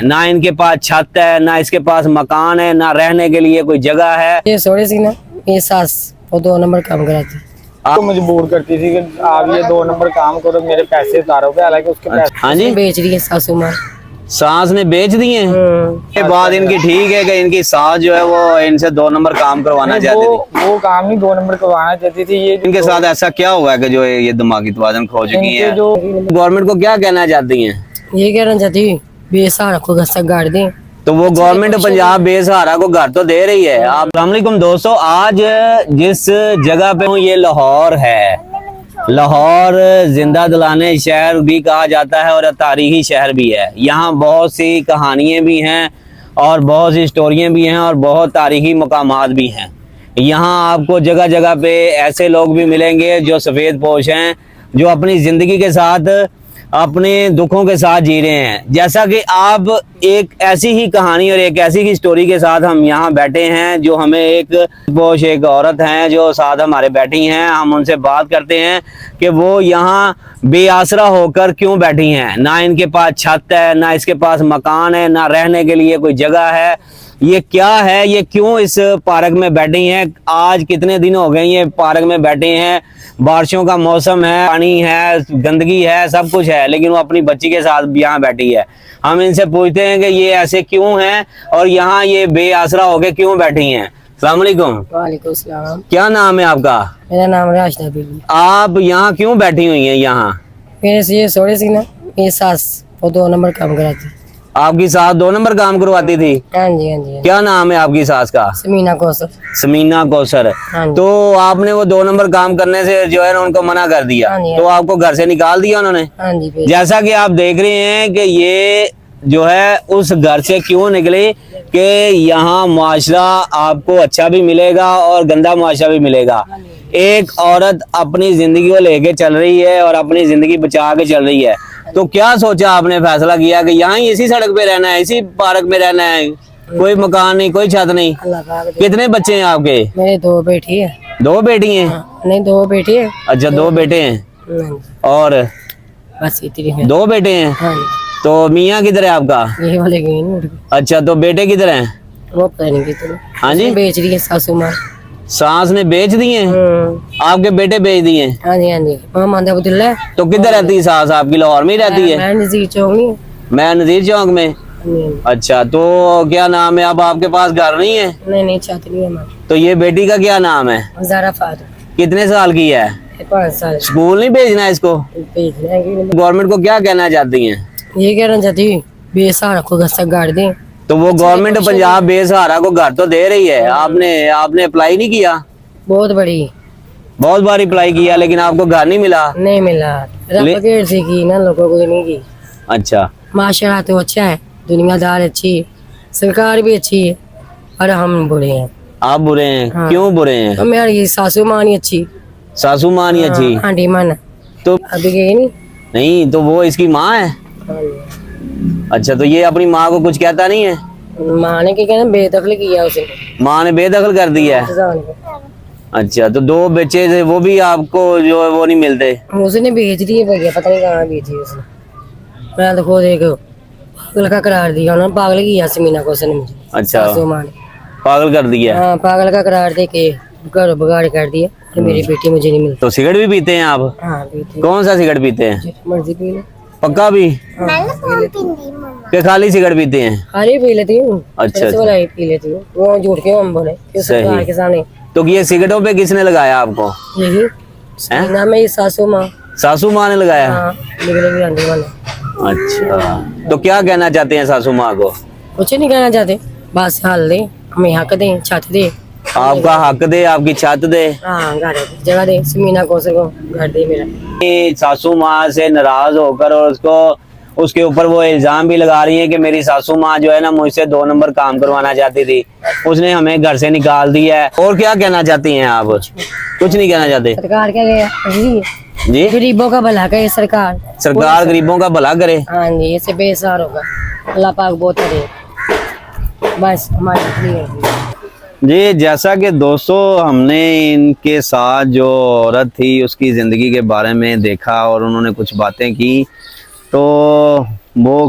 ना इनके पास छत है, ना इसके पास मकान है, ना रहने के लिए कोई जगह है। ये थोड़ी सी ना, ये सास वो 2 नंबर काम कराती। तो मजबूर करती थी कि आप ये 2 नंबर काम करो, मेरे पैसे उतारोगे, हालांकि उसके पैसे हाँ जी, बेच रही है सासू माँ। सास ने बेच दिए हैं। ये बात इनकी ठीक है कि इनकी सास जो है वो इनसे 2 नंबर काम करवाना चाहती थी। वो काम नहीं 2 नंबर करवाना चाहती थी। ये इनके साथ ऐसा क्या हुआ है कि जो ये दिमागी तवाज़ुन खो चुकी इनके है? जो गवर्नमेंट को क्या कहना चाहती हैं? ये कहना चाहती बेसहारा को घर तक गाड़ दें। तो वो गवर्नमेंट पंजाब बेसहारा को घर तो दे रही है। आप अस्सलाम वालेकुम दोस्तों, आज जिस जगह पे हूँ ये लाहौर है। लाहौर जिंदा दिलाने शहर भी कहा जाता है और तारीखी शहर भी है। यहाँ बहुत सी कहानियाँ भी हैं और बहुत सी स्टोरियाँ भी हैं और बहुत तारीखी मकामात भी हैं। यहाँ आपको जगह जगह पे ऐसे लोग भी मिलेंगे जो सफ़ेद पोश हैं, जो अपनी ज़िंदगी के साथ अपने दुखों के साथ जी रहे हैं। जैसा कि आप एक ऐसी ही कहानी और एक ऐसी ही स्टोरी के साथ हम यहाँ बैठे हैं, जो हमें एक पोश एक औरत हैं जो साथ हमारे बैठी हैं। हम उनसे बात करते हैं कि वो यहाँ बेआसरा होकर क्यों बैठी हैं। ना इनके पास छत है, ना इसके पास मकान है, ना रहने के लिए कोई जगह है। ये क्या है, ये क्यों इस पार्क में बैठी हैं? आज कितने दिन हो गए ये पार्क में बैठे हैं? बारिशों का मौसम है, पानी है, गंदगी है, सब कुछ है, लेकिन वो अपनी बच्ची के साथ यहाँ बैठी है। हम इनसे पूछते हैं कि ये ऐसे क्यों हैं और यहाँ ये बेआसरा होकर क्यों बैठी हैं। अस्सलाम वालेकुम। वालेकुम सलाम। क्या नाम है आपका? मेरा नाम राशिदा बीबी। आप यहाँ क्यों बैठी हुई हैं? यहाँ मेरे से ये थोड़ी सी ना, ये सास वो 2 नंबर काम कराती। आपकी सास 2 नंबर काम करवाती थी? हाँ जी, हाँ जी। क्या नाम है आपकी सास का? समीना कौसर। समीना कौसर। हाँ जी। तो आपने वो 2 नंबर काम करने से जो है ना उनको मना कर दिया, हाँ जी, तो आपको घर से निकाल दिया उन्होंने? हाँ जी। जैसा कि आप देख रहे हैं कि ये जो है उस घर से क्यों निकले कि यहाँ मुआशरा आपको अच्छा भी मिलेगा और गंदा मुआशरा भी मिलेगा। एक औरत अपनी जिंदगी को लेके चल रही है और अपनी जिंदगी बचा के चल रही है। तो क्या सोचा आपने, फैसला किया कि यहाँ इसी सड़क पे रहना है, इसी पार्क में रहना है, कोई मकान नहीं, कोई छत नहीं? अल्लाह पाक दे। कितने बच्चे हैं आपके? मेरे 2 बेटी है। 2 बेटी हैं? नहीं, 2 बेटी है। अच्छा, 2 बेटे हैं। हाँ जी, और बस इतनी है। 2 बेटे हैं। हाँ जी। तो मियाँ किधर है आपका? ये वाले गए नहीं उठ गए। अच्छा, तो बेटे किधर हैं? वो पता नहीं कितने। हाँ जी, बेच रही है सासू माँ। सास ने बेच दिए हैं? आपके बेटे बेच दिए हैं? हाँ जी, हाँ जी। मोहम्मद अब्दुल्ला। तो किधर रहती है सास आपकी? लाहौर में ही रहती है? मैं नजीर चौक नहीं। मैं नजीर चौक में। अच्छा, तो क्या नाम है? अब आपके पास घर नहीं है? नहीं, छत नहीं है हमारी। तो ये बेटी का क्या नाम है? ज़ारा फात। कितने साल की है? 5 साल। स्कूल नहीं भेजना है इसको? भेजना है कि गवर्नमेंट को क्या कहना चाहती हैं? ये कहना चाहती बेसहारा को घर तक गाड़ दें। तो वो गवर्नमेंट पंजाब बेसहारा को घर तो दे रही है। आपने अप्लाई नहीं किया? बहुत बड़ी। बहुत बार अप्लाई किया लेकिन आपको घर नहीं मिला? नहीं मिला। रफेट से की ना, लोगों को नहीं की। अच्छा, माशाल्लाह तो अच्छा है, दुनियादार अच्छी है, सरकार भी अच्छी है, और हम बुरे हैं। आप बुरे हैं? हाँ। क्यों बुरे हैं? और मेरी सासू माँ नहीं अच्छी। सासू माँ नहीं अच्छी? आंटी मन तो अभी गई नहीं। नहीं, तो वो इसकी माँ है? अच्छा, तो ये अपनी माँ को कुछ कहता नहीं है? माँ ने क्या कहना, बेदखल किया उसे। माँ ने बेदखल कर दिया है? जान को। अच्छा, तो 2 बच्चे थे वो भी आपको जो है वो नहीं मिलते? उसने भेज दिए भैया, पता नहीं कहाँ भेजी उसने। मैं तो खुद एक पागल का करार दिया उन्होंने। पागल किया समीना को उसने मुझे। अच्छा, सासू माँ ने। पागल कर दिया? हाँ, पागल का करार दे के घर बगाड़ कर दिया कि मेरी बेटी मुझे नहीं मिलती। तो सिगरेट भी पीते हैं आप? हाँ, पीती। कौन सा सिगरेट पीते हैं? मर्जी पी लो। पक्का भी? कि खाली सिगरेट पीते हैं? खाली पी लेती हूँ। अच्छा, पैसे वाला ही पी लेती हूँ। वो झूठ के हम बोले कि सरकार के सामने। तो ये सिगरेटों पे किसने लगाया आपको? यही समीना में सासू माँ। सासू माँ ने लगाया? हाँ, निकले भी आने वाले। अच्छा, तो क्या कहना चाहते हैं सासू माँ को? कुछ नहीं कहना चाहते, बस हाल दे, हमें हक दे, छत दे। आपका हक दे, आपकी छत दे। हाँ, घर जगह दे, समीना को घर दे मेरा। ये सासू माँ से नाराज होकर और उसके ऊपर वो इल्जाम भी लगा रही है कि मेरी सासू माँ जो है ना मुझसे 2 नंबर काम करवाना चाहती थी, उसने हमें घर से निकाल दिया है। और क्या कहना चाहती हैं आप? कुछ नहीं कहना चाहते? सरकार क्या गया जी, गरीबों का भला करे सरकार। सरकार गरीबों का भला करे। हाँ जी, इससे बेसहार होगा। अल्लाह पाक बहुत करे, बस हमारी। जी, जैसा कि दोस्तों हमने इनके साथ जो औरत थी उसकी ज़िंदगी के बारे में देखा और उन्होंने कुछ बातें की, तो वो